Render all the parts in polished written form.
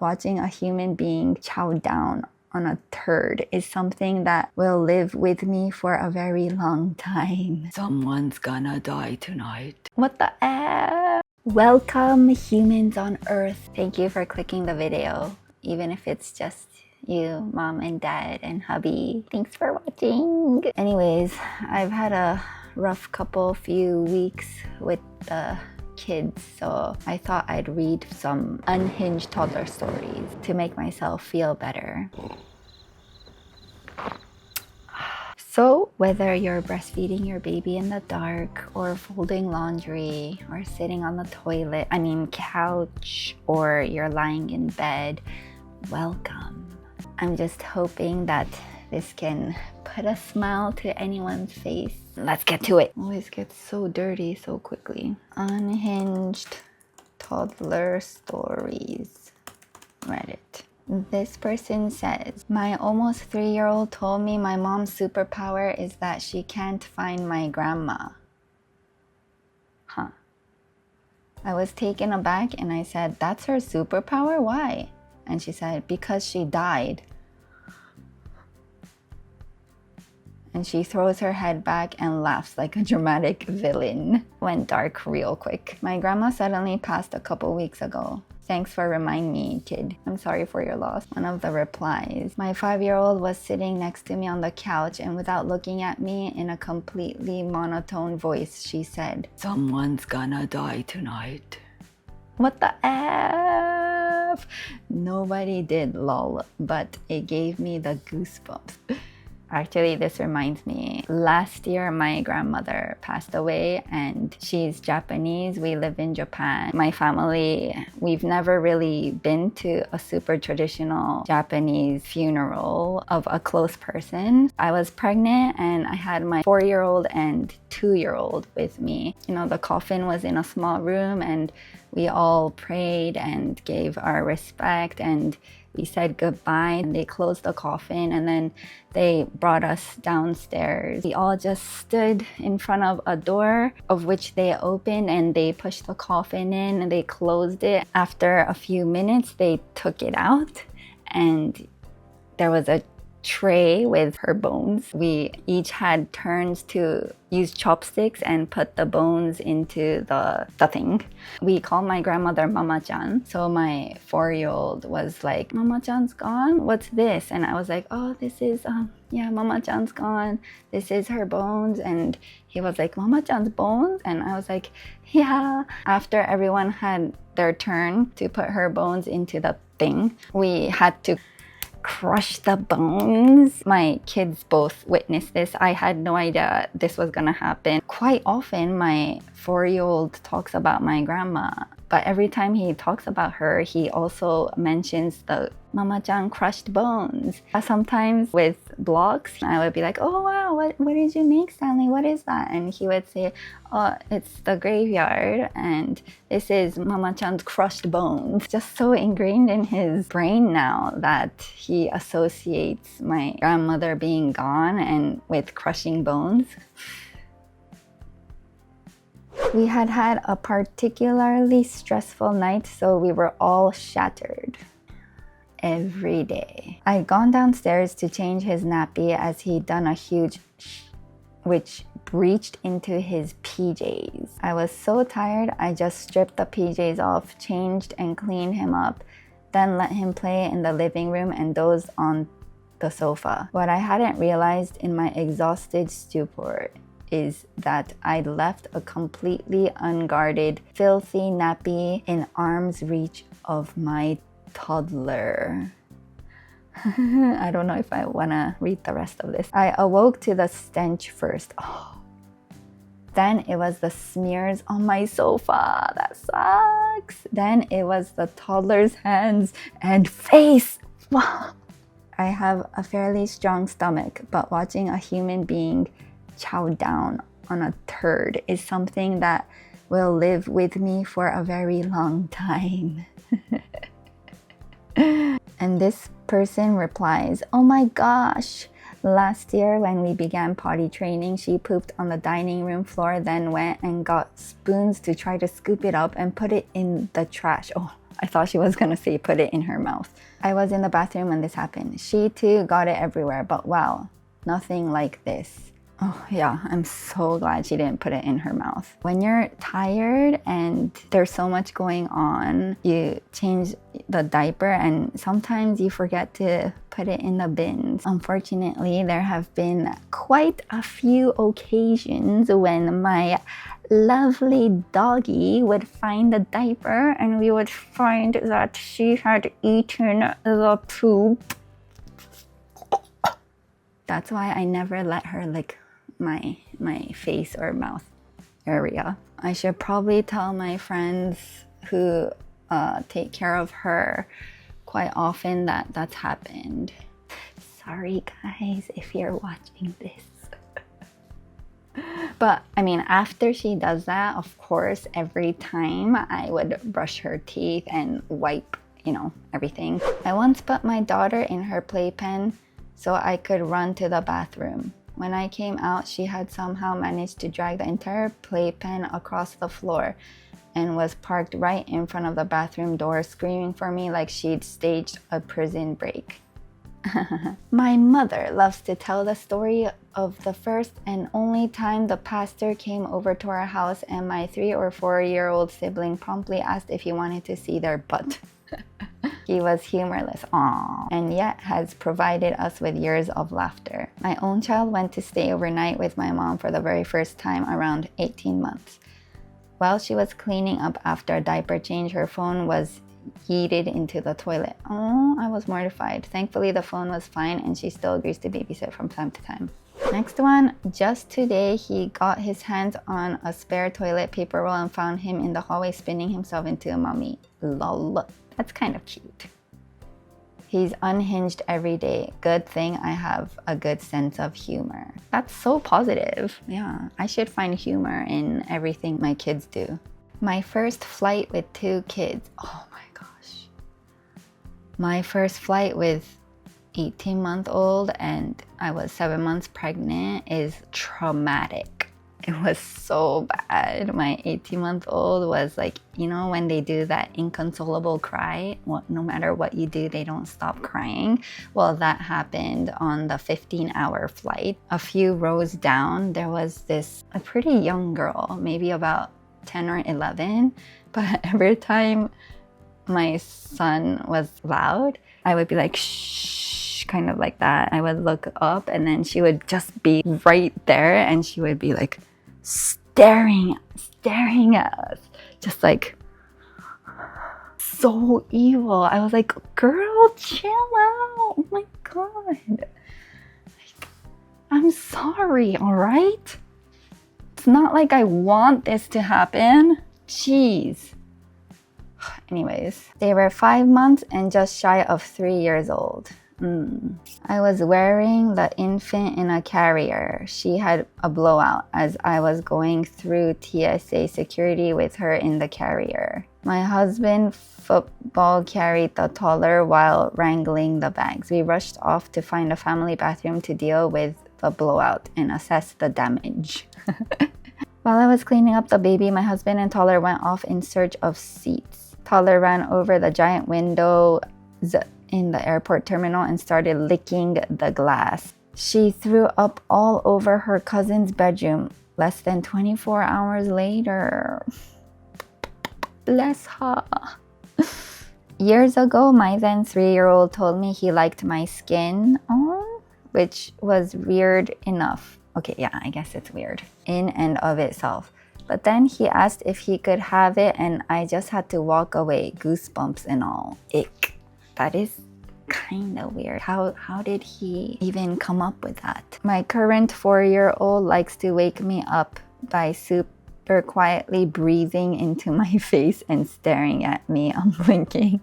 watching a human being chow down on a turd is something that will live with me for a very long time. Someone's gonna die tonight. What the F? Welcome, humans on Earth. Thank you for clicking the video, even if it's just you, mom and dad and hubby. Thanks for watching. Anyways, I've had a rough few weeks with the kids, so I thought I'd read some unhinged toddler stories to make myself feel better. So whether you're breastfeeding your baby in the dark, or folding laundry, or sitting on the couch, or you're lying in bed, welcome. I'm just hoping that this can put a smile to anyone's face. Let's get to it. Always gets so dirty so quickly. Unhinged toddler stories. Reddit. This person says, my almost 3-year-old told me my mom's superpower is that she can't find my grandma. Huh. I was taken aback and I said, that's her superpower? Why? And she said, because she died. And she throws her head back and laughs like a dramatic villain. Went dark real quick. My grandma suddenly passed a couple weeks ago. Thanks for reminding me, kid. I'm sorry for your loss. One of the replies. My 5-year-old was sitting next to me on the couch, and without looking at me, in a completely monotone voice, she said, someone's gonna die tonight. What the F? Nobody did, lol, but it gave me the goosebumps. Actually, this reminds me, last year my grandmother passed away and she's Japanese. We live in Japan. My family, we've never really been to a super traditional Japanese funeral of a close person. I was pregnant and I had my 4-year-old and 2-year-old with me. You know, the coffin was in a small room and we all prayed and gave our respect and we said goodbye, and they closed the coffin and then they brought us downstairs. We all just stood in front of a door of which they opened and they pushed the coffin in and they closed it. After a few minutes, they took it out and there was a tray with her bones. We each had turns to use chopsticks and put the bones into the thing. We call my grandmother Mama-chan. So my 4-year-old was like, Mama-chan's gone? What's this? And I was like, oh, this is, yeah, Mama-chan's gone. This is her bones. And he was like, Mama-chan's bones? And I was like, yeah. After everyone had their turn to put her bones into the thing, we had to crush the bones. My kids both witnessed this. I had no idea this was gonna happen. Quite often, my 4-year-old talks about my grandma, but every time he talks about her, he also mentions the Mama-chan crushed bones. Sometimes with blocks, I would be like, oh wow, what did you make, Stanley? What is that? And he would say, oh, it's the graveyard and this is Mama-chan's crushed bones. Just so ingrained in his brain now that he associates my grandmother being gone and with crushing bones. We had a particularly stressful night, so we were all shattered. Every day. I'd gone downstairs to change his nappy as he'd done a huge which breached into his PJs. I was so tired, I just stripped the PJs off, changed and cleaned him up, then let him play in the living room and dozed on the sofa. What I hadn't realized in my exhausted stupor is that I'd left a completely unguarded, filthy nappy in arm's reach of my toddler. I don't know if I want to read the rest of this. I awoke to the stench first. Oh. Then it was the smears on my sofa. That sucks. Then it was the toddler's hands and face. I have a fairly strong stomach, but watching a human being chow down on a turd is something that will live with me for a very long time. And this person replies, oh my gosh, last year when we began potty training, she pooped on the dining room floor, then went and got spoons to try to scoop it up and put it in the trash. Oh, I thought she was gonna say put it in her mouth. I was in the bathroom when this happened. She too got it everywhere, but wow, nothing like this. Oh yeah, I'm so glad she didn't put it in her mouth. When you're tired and there's so much going on, you change the diaper and sometimes you forget to put it in the bins. Unfortunately, there have been quite a few occasions when my lovely doggy would find the diaper and we would find that she had eaten the poop. That's why I never let her lick my face or mouth area. I should probably tell my friends who take care of her quite often that that's happened. Sorry guys if you're watching this. But I mean, after she does that, of course, every time I would brush her teeth and wipe, everything. I once put my daughter in her playpen so I could run to the bathroom. When I came out, she had somehow managed to drag the entire playpen across the floor and was parked right in front of the bathroom door, screaming for me like she'd staged a prison break. My mother loves to tell the story of the first and only time the pastor came over to our house and my 3 or 4-year-old sibling promptly asked if he wanted to see their butt. He was humorless, aww, and yet has provided us with years of laughter. My own child went to stay overnight with my mom for the very first time around 18 months. While she was cleaning up after a diaper change, her phone was yeeted into the toilet. Oh, I was mortified. Thankfully, the phone was fine and she still agrees to babysit from time to time. Next one, just today he got his hands on a spare toilet paper roll and found him in the hallway spinning himself into a mummy. Lol. That's kind of cute. He's unhinged every day. Good thing I have a good sense of humor. That's so positive. Yeah, I should find humor in everything my kids do. My first flight with 2 kids. Oh my gosh. My first flight with 18-month-old and I was 7 months pregnant is traumatic. It was so bad. My 18-month-old was like, when they do that inconsolable cry, no matter what you do, they don't stop crying. Well, that happened on the 15-hour flight. A few rows down, there was a pretty young girl, maybe about 10 or 11. But every time my son was loud, I would be like, shh, kind of like that. I would look up and then she would just be right there and she would be like, staring at us, just like so evil. I was like, girl, chill out. Oh my god, like, I'm sorry, all right? It's not like I want this to happen. Jeez. Anyways, they were 5 months and just shy of 3 years old. I was wearing the infant in a carrier. She had a blowout as I was going through TSA security with her in the carrier. My husband football carried the toddler while wrangling the bags. We rushed off to find a family bathroom to deal with the blowout and assess the damage. While I was cleaning up the baby, my husband and toddler went off in search of seats. Toddler ran over the giant window in the airport terminal and started licking the glass. She threw up all over her cousin's bedroom less than 24 hours later. Bless her. Years ago, my then 3-year-old told me he liked my skin, which was weird enough. Okay, yeah, I guess it's weird in and of itself. But then he asked if he could have it and I just had to walk away, goosebumps and all. Ick. That is kind of weird. How did he even come up with that? My current 4-year-old likes to wake me up by super quietly breathing into my face and staring at me unblinking.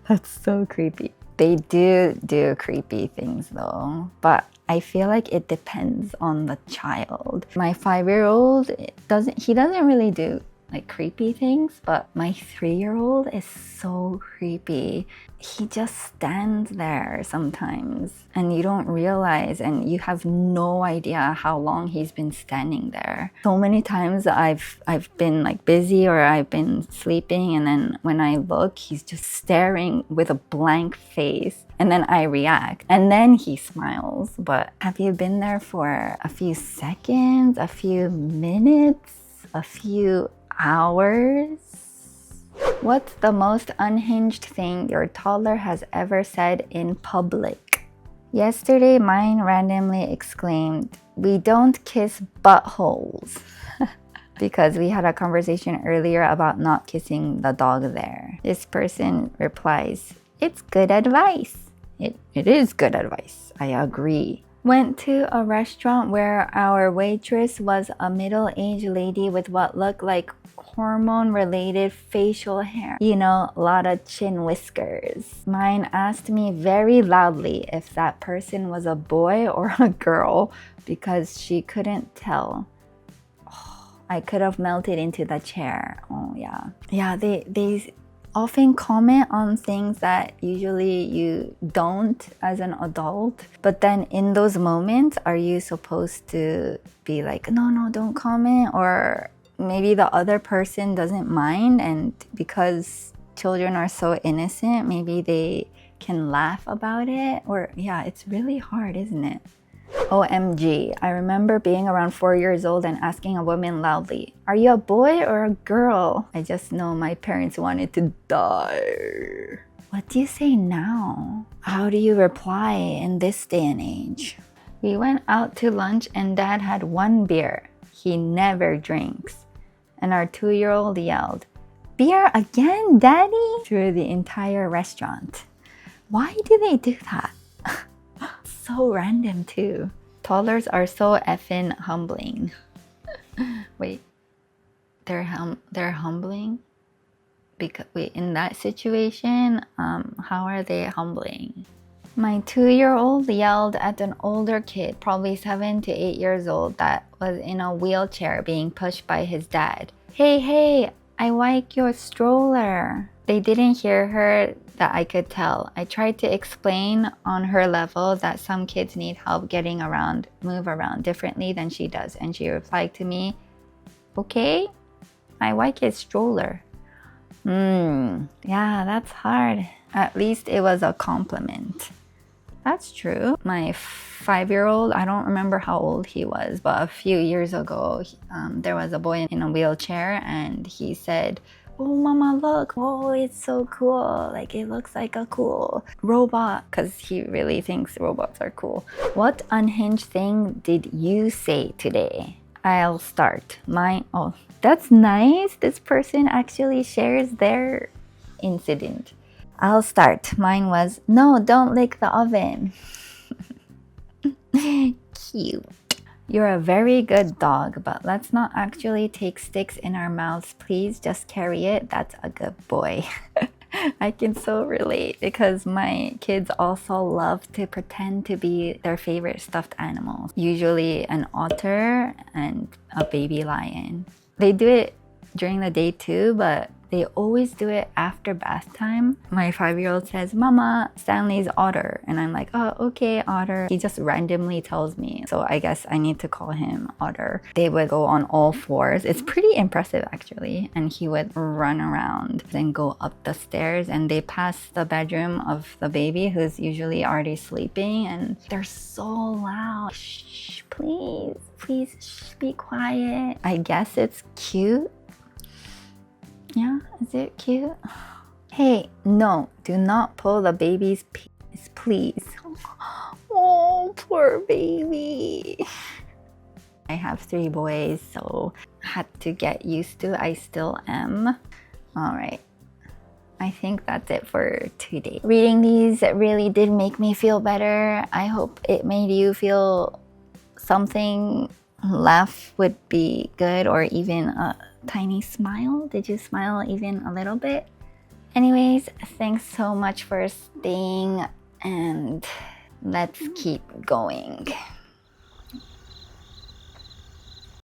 That's so creepy. They do creepy things though, but I feel like it depends on the child. My 5-year-old doesn't really do like creepy things, but my 3-year-old is so creepy. He just stands there sometimes and you don't realize, and you have no idea how long he's been standing there. So many times I've been like busy or I've been sleeping, and then when I look, he's just staring with a blank face, and then I react and then he smiles. But have you been there for a few seconds, a few minutes, a few hours? What's the most unhinged thing your toddler has ever said in public? Yesterday, mine randomly exclaimed, "We don't kiss buttholes." Because we had a conversation earlier about not kissing the dog there. This person replies, "It's good advice." It is good advice. I agree. Went to a restaurant where our waitress was a middle-aged lady with what looked like hormone-related facial hair. You know, a lot of chin whiskers. Mine asked me very loudly if that person was a boy or a girl because she couldn't tell. Oh, I could have melted into the chair. Oh yeah. Yeah, they often comment on things that usually you don't as an adult. But then in those moments, are you supposed to be like, no, don't comment? Or maybe the other person doesn't mind, and because children are so innocent, maybe they can laugh about it. Or yeah, it's really hard, isn't it? OMG, I remember being around 4 years old and asking a woman loudly, "Are you a boy or a girl?" I just know my parents wanted to die. What do you say now? How do you reply in this day and age? We went out to lunch and Dad had one beer. He never drinks. And our 2-year-old yelled, "Beer again, Daddy?" through the entire restaurant. Why do they do that? So random too. Toddlers are so effing humbling. Wait, they're humbling? Because wait, in that situation, how are they humbling? My 2-year-old yelled at an older kid, probably 7 to 8 years old, that was in a wheelchair being pushed by his dad. Hey, I like your stroller." They didn't hear her, that I could tell. I tried to explain on her level that some kids need help getting around, move around differently than she does. And she replied to me, "Okay, I like his stroller." Yeah, that's hard. At least it was a compliment. That's true. My 5-year-old, I don't remember how old he was, but a few years ago, there was a boy in a wheelchair and he said, "Oh, Mama, look. Oh, it's so cool. Like, it looks like a cool robot," because he really thinks robots are cool. What unhinged thing did you say today? I'll start. Mine, oh, that's nice. This person actually shares their incident. I'll start. Mine was, "No, don't lick the oven." Cute. "You're a very good dog, but let's not actually take sticks in our mouths, please. Just carry it. That's a good boy." I can so relate because my kids also love to pretend to be their favorite stuffed animals. Usually an otter and a baby lion. They do it during the day too, but they always do it after bath time. My 5-year-old says, "Mama, Stanley's otter." And I'm like, "Oh, okay, otter." He just randomly tells me. So I guess I need to call him Otter. They would go on all fours. It's pretty impressive actually. And he would run around, then go up the stairs, and they pass the bedroom of the baby who's usually already sleeping, and they're so loud. "Shh, please, shh, be quiet." I guess it's cute. Yeah, is it cute? "Hey, no, do not pull the baby's penis, please." Oh, poor baby. I have 3 boys, so had to get used to. I still am. All right. I think that's it for today. Reading these really did make me feel better. I hope it made you feel something. Laugh would be good, or even a tiny smile. Did you smile even a little bit? Anyways, thanks so much for staying, and let's keep going.